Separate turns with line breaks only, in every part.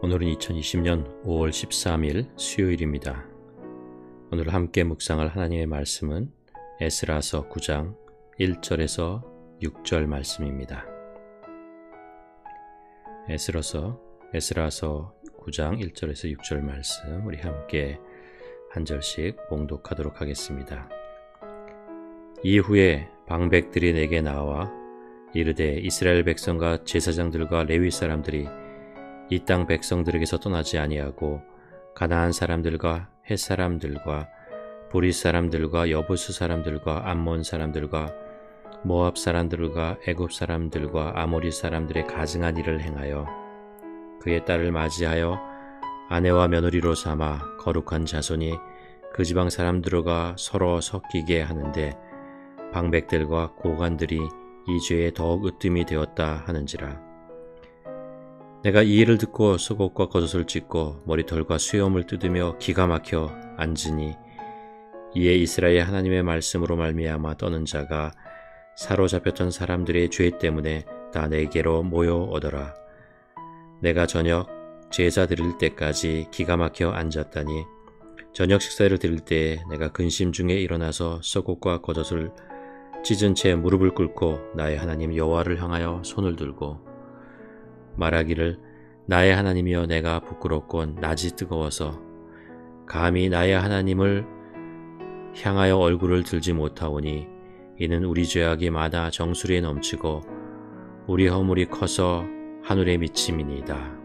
오늘은 2020년 5월 13일 수요일입니다. 오늘 함께 묵상할 하나님의 말씀은 에스라서 9장 1절에서 6절 말씀입니다. 에스라서 9장 1절에서 6절 말씀 우리 함께 한 절씩 봉독하도록 하겠습니다. 이후에 방백들이 내게 나와 이르되 이스라엘 백성과 제사장들과 레위 사람들이 이 땅 백성들에게서 떠나지 아니하고 가나안 사람들과 헷 사람들과 브릿 사람들과 여부스 사람들과 암몬 사람들과 모압 사람들과 애굽 사람들과 아모리 사람들의 가증한 일을 행하여 그의 딸을 맞이하여 아내와 며느리로 삼아 거룩한 자손이 그 지방 사람들과 서로 섞이게 하는데 방백들과 고관들이 이 죄에 더욱 으뜸이 되었다 하는지라. 내가 이 일을 듣고 속옷과 겉옷을 찢고 머리털과 수염을 뜯으며 기가 막혀 앉으니 이에 이스라엘 하나님의 말씀으로 말미암아 떠는 자가 사로잡혔던 사람들의 죄 때문에 다 내게로 모여오더라. 내가 저녁 제사 드릴 때까지 기가 막혀 앉았다니 저녁 식사를 드릴 때 내가 근심 중에 일어나서 속옷과 겉옷을 찢은 채 무릎을 꿇고 나의 하나님 여호와를 향하여 손을 들고 말하기를 나의 하나님이여 내가 부끄럽곤 낯이 뜨거워서 감히 나의 하나님을 향하여 얼굴을 들지 못하오니 이는 우리 죄악이 많아 정수리에 넘치고 우리 허물이 커서 하늘에 미침이니이다.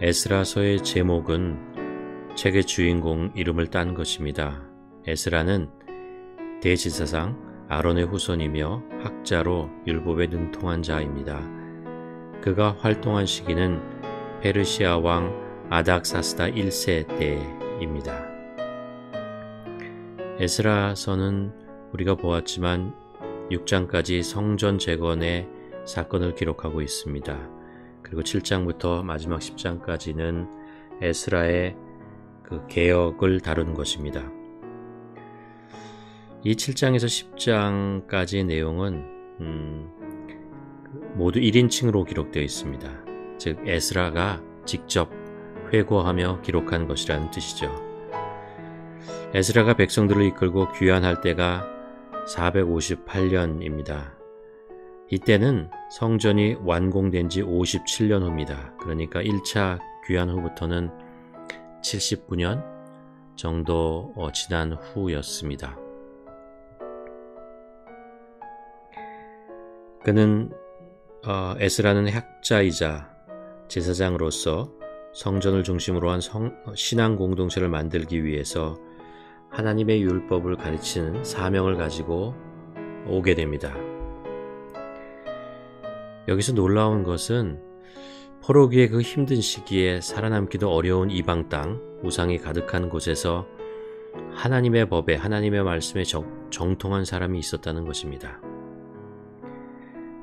에스라서의 제목은 책의 주인공 이름을 딴 것입니다. 에스라는 대제사장 아론의 후손이며 학자로 율법에 능통한 자입니다. 그가 활동한 시기는 페르시아 왕 아닥사스다 1세 때입니다. 에스라서는 우리가 보았지만 6장까지 성전 재건의 사건을 기록하고 있습니다. 그리고 7장부터 마지막 10장까지는 에스라의 그 개혁을 다룬 것입니다. 이 7장에서 10장까지의 내용은 모두 1인칭으로 기록되어 있습니다. 즉 에스라가 직접 회고하며 기록한 것이라는 뜻이죠. 에스라가 백성들을 이끌고 귀환할 때가 458년입니다. 이때는 성전이 완공된 지 57년 후입니다. 그러니까 1차 귀환 후부터는 79년 정도 지난 후였습니다. 그는 에스라는 학자이자 제사장으로서 성전을 중심으로 한 신앙 공동체를 만들기 위해서 하나님의 율법을 가르치는 사명을 가지고 오게 됩니다. 여기서 놀라운 것은 포로기의 그 힘든 시기에 살아남기도 어려운 이방 땅, 우상이 가득한 곳에서 하나님의 법에, 하나님의 말씀에 정통한 사람이 있었다는 것입니다.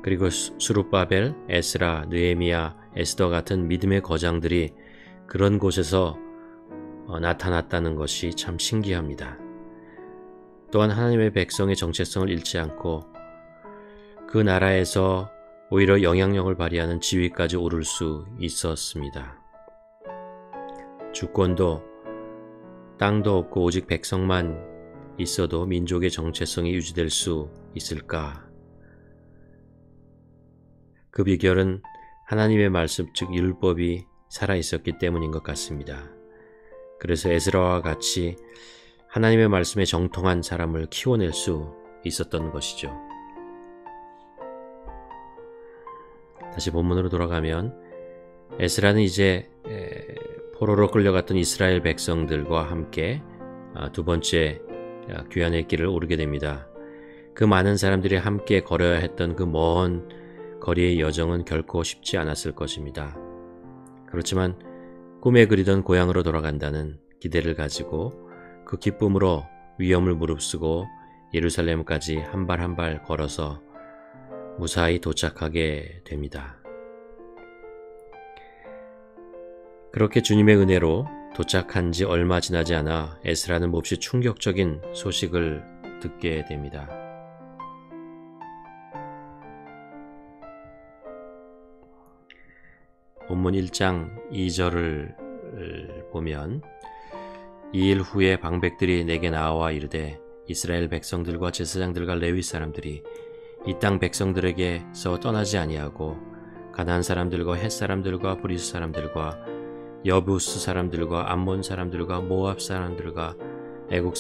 그리고 수룹바벨, 에스라, 느헤미야, 에스더 같은 믿음의 거장들이 그런 곳에서 나타났다는 것이 참 신기합니다. 또한 하나님의 백성의 정체성을 잃지 않고 그 나라에서 오히려 영향력을 발휘하는 지위까지 오를 수 있었습니다. 주권도 땅도 없고 오직 백성만 있어도 민족의 정체성이 유지될 수 있을까? 그 비결은 하나님의 말씀 즉 율법이 살아있었기 때문인 것 같습니다. 그래서 에스라와 같이 하나님의 말씀에 정통한 사람을 키워낼 수 있었던 것이죠. 다시 본문으로 돌아가면 에스라는 이제 포로로 끌려갔던 이스라엘 백성들과 함께 두 번째 귀환의 길을 오르게 됩니다. 그 많은 사람들이 함께 걸어야 했던 그 먼 거리의 여정은 결코 쉽지 않았을 것입니다. 그렇지만 꿈에 그리던 고향으로 돌아간다는 기대를 가지고 그 기쁨으로 위험을 무릅쓰고 예루살렘까지 한 발 한 발 걸어서 무사히 도착하게 됩니다. 그렇게 주님의 은혜로 도착한 지 얼마 지나지 않아 에스라는 몹시 충격적인 소식을 듣게 됩니다. 본문 1장 2절을 보면, 이 일 후에 방백들이 내게 나와 이르되 이스라엘 백성들과 제사장들과 레위 사람들이 이 땅 백성들에게서 떠나지 아니하고 가나안 사람들과 헷 사람들과 브리스 사람들과 여부스 사람들과 암몬 사람들과 모압 사람들과 애국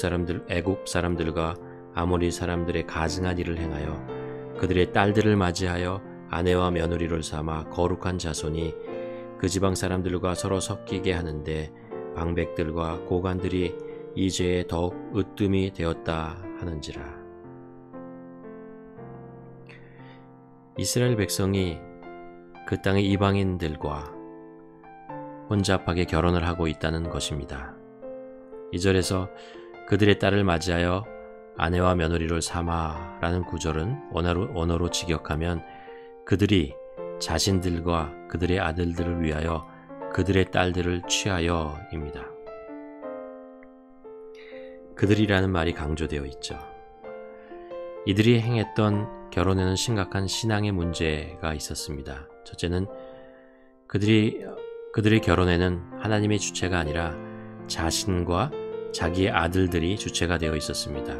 사람들과 아모리 사람들의 가증한 일을 행하여 그들의 딸들을 맞이하여 아내와 며느리를 삼아 거룩한 자손이 그 지방 사람들과 서로 섞이게 하는데 방백들과 고관들이 이 죄에 더욱 으뜸이 되었다 하는지라. 이스라엘 백성이 그 땅의 이방인들과 혼잡하게 결혼을 하고 있다는 것입니다. 2절에서 그들의 딸을 맞이하여 아내와 며느리를 삼아라는 구절은 원어로 직역하면 그들이 자신들과 그들의 아들들을 위하여 그들의 딸들을 취하여입니다. 그들이라는 말이 강조되어 있죠. 이들이 행했던 결혼에는 심각한 신앙의 문제가 있었습니다. 첫째는 그들의 결혼에는 하나님의 주체가 아니라 자신과 자기의 아들들이 주체가 되어 있었습니다.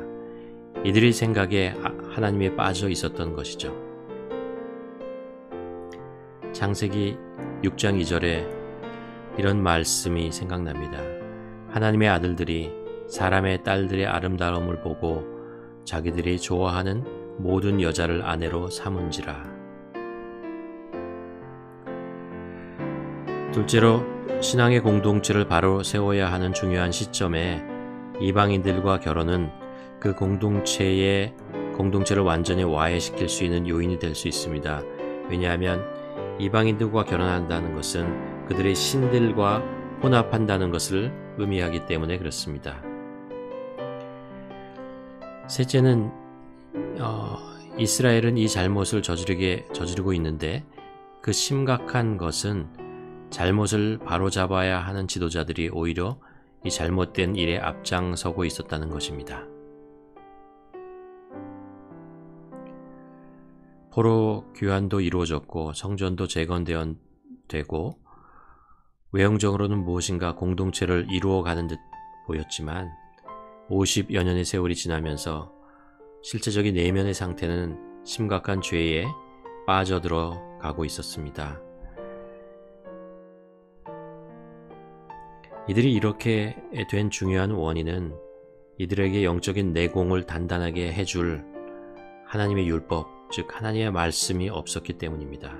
이들의 생각에 하나님에 빠져 있었던 것이죠. 창세기 6장 2절에 이런 말씀이 생각납니다. 하나님의 아들들이 사람의 딸들의 아름다움을 보고 자기들이 좋아하는 모든 여자를 아내로 삼은지라. 둘째로 신앙의 공동체를 바로 세워야 하는 중요한 시점에 이방인들과 결혼은 그 공동체를 완전히 와해시킬 수 있는 요인이 될 수 있습니다. 왜냐하면 이방인들과 결혼한다는 것은 그들의 신들과 혼합한다는 것을 의미하기 때문에 그렇습니다. 셋째는 이스라엘은 이 잘못을 저지르고 있는데 그 심각한 것은 잘못을 바로잡아야 하는 지도자들이 오히려 이 잘못된 일에 앞장서고 있었다는 것입니다. 포로 귀환도 이루어졌고 성전도 재건되고 외형적으로는 무엇인가 공동체를 이루어가는 듯 보였지만 50여 년의 세월이 지나면서 실제적인 내면의 상태는 심각한 죄에 빠져들어가고 있었습니다. 이들이 이렇게 된 중요한 원인은 이들에게 영적인 내공을 단단하게 해줄 하나님의 율법, 즉 하나님의 말씀이 없었기 때문입니다.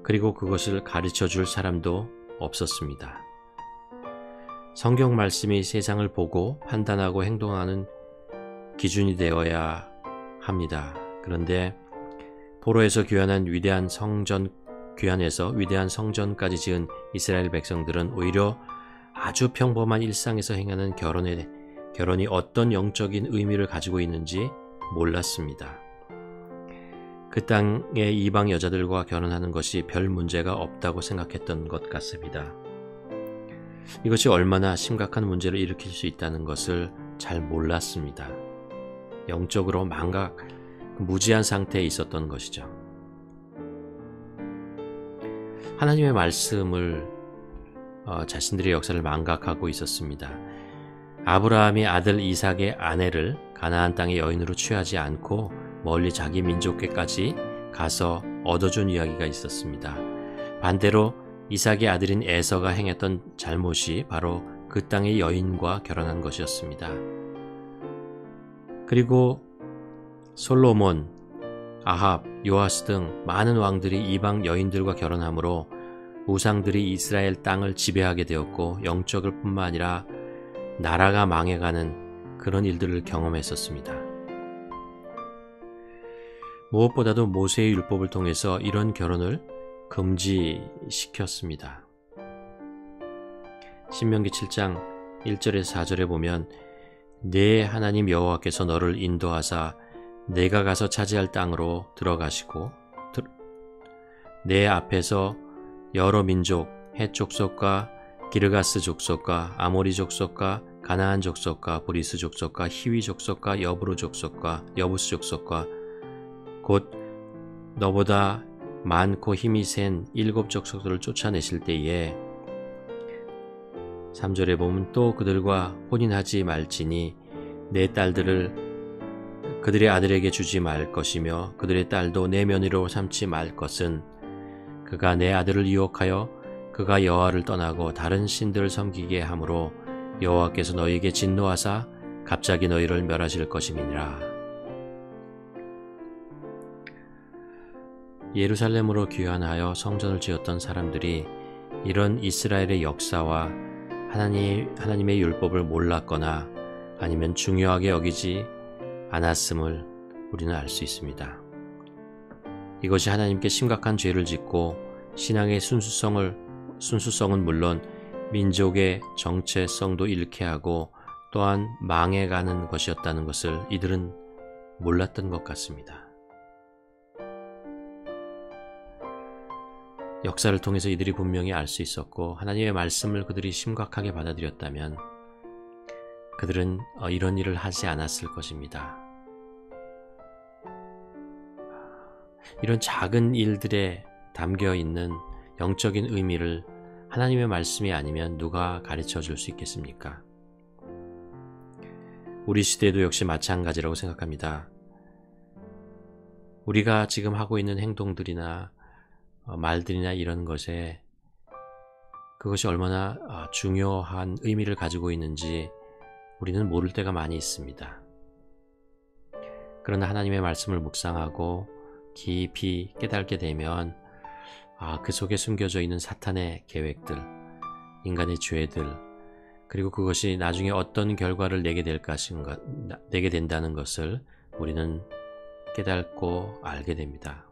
그리고 그것을 가르쳐줄 사람도 없었습니다. 성경 말씀이 세상을 보고 판단하고 행동하는 기준이 되어야 합니다. 그런데 포로에서 귀환해서 위대한 성전까지 지은 이스라엘 백성들은 오히려 아주 평범한 일상에서 행하는 결혼이 어떤 영적인 의미를 가지고 있는지 몰랐습니다. 그 땅의 이방 여자들과 결혼하는 것이 별 문제가 없다고 생각했던 것 같습니다. 이것이 얼마나 심각한 문제를 일으킬 수 있다는 것을 잘 몰랐습니다. 영적으로 무지한 상태에 있었던 것이죠. 하나님의 말씀을 자신들의 역사를 망각하고 있었습니다. 아브라함이 아들 이삭의 아내를 가나안 땅의 여인으로 취하지 않고 멀리 자기 민족에까지 가서 얻어준 이야기가 있었습니다. 반대로 이삭의 아들인 에서가 행했던 잘못이 바로 그 땅의 여인과 결혼한 것이었습니다. 그리고 솔로몬, 아합, 요아스 등 많은 왕들이 이방 여인들과 결혼하므로 우상들이 이스라엘 땅을 지배하게 되었고 영적일 뿐만 아니라 나라가 망해가는 그런 일들을 경험했었습니다. 무엇보다도 모세의 율법을 통해서 이런 결혼을 금지시켰습니다. 신명기 7장 1절에서 4절에 보면 내 하나님 여호와께서 너를 인도하사 내가 가서 차지할 땅으로 들어가시고 내 앞에서 여러 민족, 헷 족속과 기르가스 족속과 아모리 족속과 가나안 족속과 브리스 족속과 히위 족속과 여부르 족속과 여부스 족속과 곧 너보다 많고 힘이 센 7 족속들을 쫓아내실 때에 3절에 보면 또 그들과 혼인하지 말지니 내 딸들을 그들의 아들에게 주지 말 것이며 그들의 딸도 내 며느리로 삼지 말 것은 그가 내 아들을 유혹하여 그가 여호와를 떠나고 다른 신들을 섬기게 하므로 여호와께서 너희에게 진노하사 갑자기 너희를 멸하실 것임이니라. 예루살렘으로 귀환하여 성전을 지었던 사람들이 이런 이스라엘의 역사와 하나님의 율법을 몰랐거나 아니면 중요하게 여기지 않았음을 우리는 알 수 있습니다. 이것이 하나님께 심각한 죄를 짓고 신앙의 순수성은 물론 민족의 정체성도 잃게 하고 또한 망해가는 것이었다는 것을 이들은 몰랐던 것 같습니다. 역사를 통해서 이들이 분명히 알 수 있었고 하나님의 말씀을 그들이 심각하게 받아들였다면 그들은 이런 일을 하지 않았을 것입니다. 이런 작은 일들에 담겨있는 영적인 의미를 하나님의 말씀이 아니면 누가 가르쳐 줄 수 있겠습니까? 우리 시대도 역시 마찬가지라고 생각합니다. 우리가 지금 하고 있는 행동들이나 말들이나 이런 것에 그것이 얼마나 중요한 의미를 가지고 있는지 우리는 모를 때가 많이 있습니다. 그러나 하나님의 말씀을 묵상하고 깊이 깨닫게 되면 그 속에 숨겨져 있는 사탄의 계획들, 인간의 죄들, 그리고 그것이 나중에 어떤 결과를 내게 된다는 것을 우리는 깨닫고 알게 됩니다.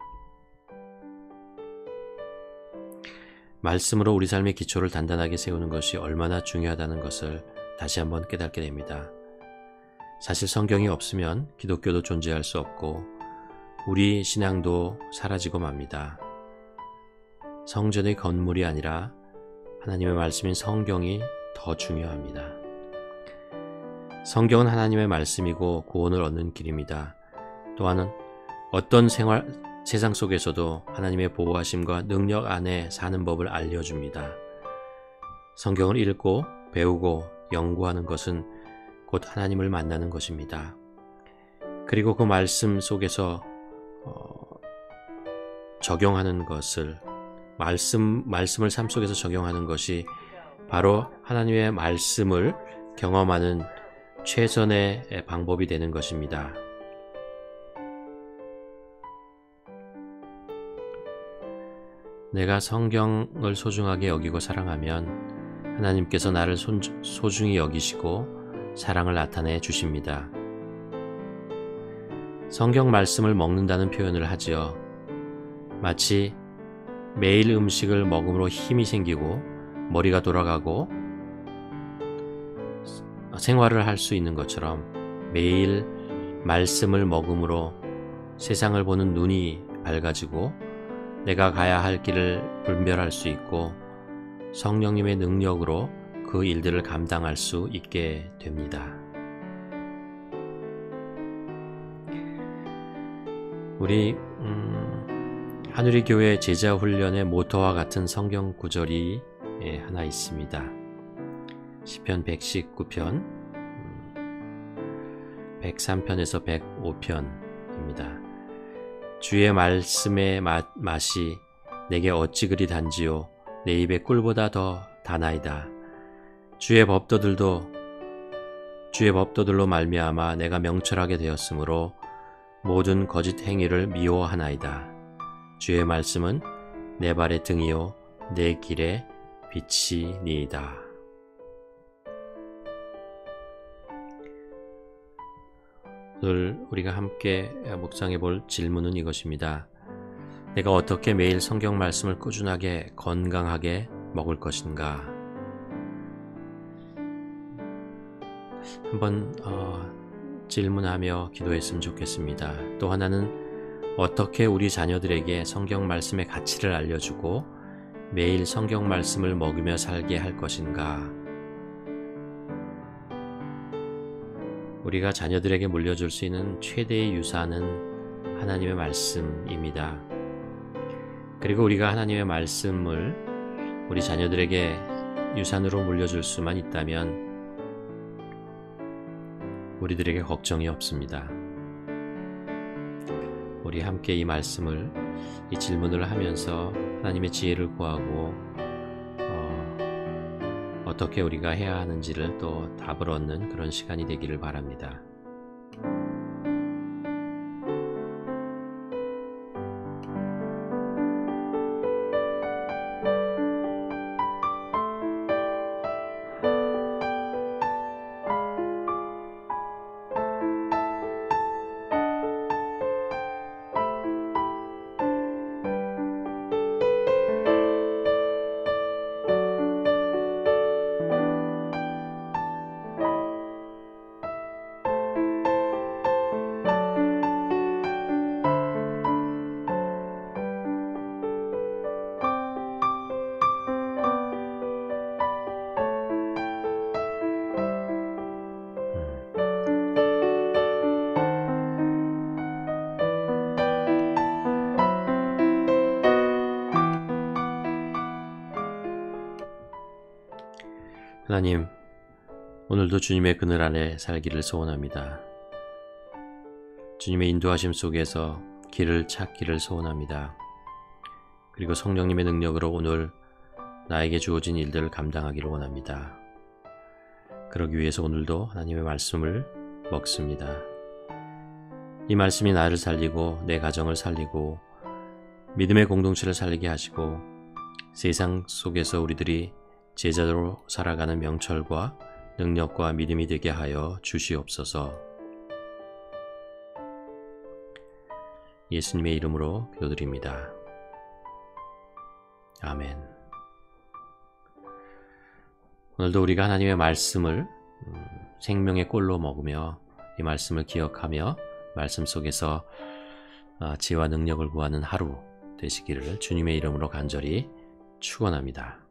말씀으로 우리 삶의 기초를 단단하게 세우는 것이 얼마나 중요하다는 것을 다시 한번 깨닫게 됩니다. 사실 성경이 없으면 기독교도 존재할 수 없고 우리 신앙도 사라지고 맙니다. 성전의 건물이 아니라 하나님의 말씀인 성경이 더 중요합니다. 성경은 하나님의 말씀이고 구원을 얻는 길입니다. 또한 어떤 세상 속에서도 하나님의 보호하심과 능력 안에 사는 법을 알려줍니다. 성경을 읽고 배우고 연구하는 것은 곧 하나님을 만나는 것입니다. 그리고 그 말씀 속에서 적용하는 것을 말씀을 삶 속에서 적용하는 것이 바로 하나님의 말씀을 경험하는 최선의 방법이 되는 것입니다. 내가 성경을 소중하게 여기고 사랑하면 하나님께서 나를 소중히 여기시고 사랑을 나타내 주십니다. 성경 말씀을 먹는다는 표현을 하지요. 마치 매일 음식을 먹음으로 힘이 생기고 머리가 돌아가고 생활을 할 수 있는 것처럼 매일 말씀을 먹음으로 세상을 보는 눈이 밝아지고 내가 가야 할 길을 분별할 수 있고 성령님의 능력으로 그 일들을 감당할 수 있게 됩니다. 우리 하누리 교회 제자 훈련의 모토와 같은 성경 구절이 하나 있습니다. 시편 119편, 103편에서 105편입니다. 주의 말씀의 맛이 내게 어찌 그리 단지요 내 입의 꿀보다 더 다나이다. 주의 법도들로 말미암아 내가 명철하게 되었으므로 모든 거짓 행위를 미워하나이다. 주의 말씀은 내 발의 등이요 내 길의 빛이니이다. 오늘 우리가 함께 묵상해 볼 질문은 이것입니다. 내가 어떻게 매일 성경 말씀을 꾸준하게 건강하게 먹을 것인가? 한번 질문하며 기도했으면 좋겠습니다. 또 하나는 어떻게 우리 자녀들에게 성경 말씀의 가치를 알려주고 매일 성경 말씀을 먹으며 살게 할 것인가? 우리가 자녀들에게 물려줄 수 있는 최대의 유산은 하나님의 말씀입니다. 그리고 우리가 하나님의 말씀을 우리 자녀들에게 유산으로 물려줄 수만 있다면 우리들에게 걱정이 없습니다. 우리 함께 이 말씀을, 이 질문을 하면서 하나님의 지혜를 구하고 어떻게 우리가 해야 하는지를 또 답을 얻는 그런 시간이 되기를 바랍니다. 하나님, 오늘도 주님의 그늘 아래 살기를 소원합니다. 주님의 인도하심 속에서 길을 찾기를 소원합니다. 그리고 성령님의 능력으로 오늘 나에게 주어진 일들을 감당하기를 원합니다. 그러기 위해서 오늘도 하나님의 말씀을 먹습니다. 이 말씀이 나를 살리고 내 가정을 살리고 믿음의 공동체를 살리게 하시고 세상 속에서 우리들이 제자로 살아가는 명철과 능력과 믿음이 되게 하여 주시옵소서. 예수님의 이름으로 기도드립니다. 아멘. 오늘도 우리가 하나님의 말씀을 생명의 꼴로 먹으며 이 말씀을 기억하며 말씀 속에서 지혜와 능력을 구하는 하루 되시기를 주님의 이름으로 간절히 축원합니다.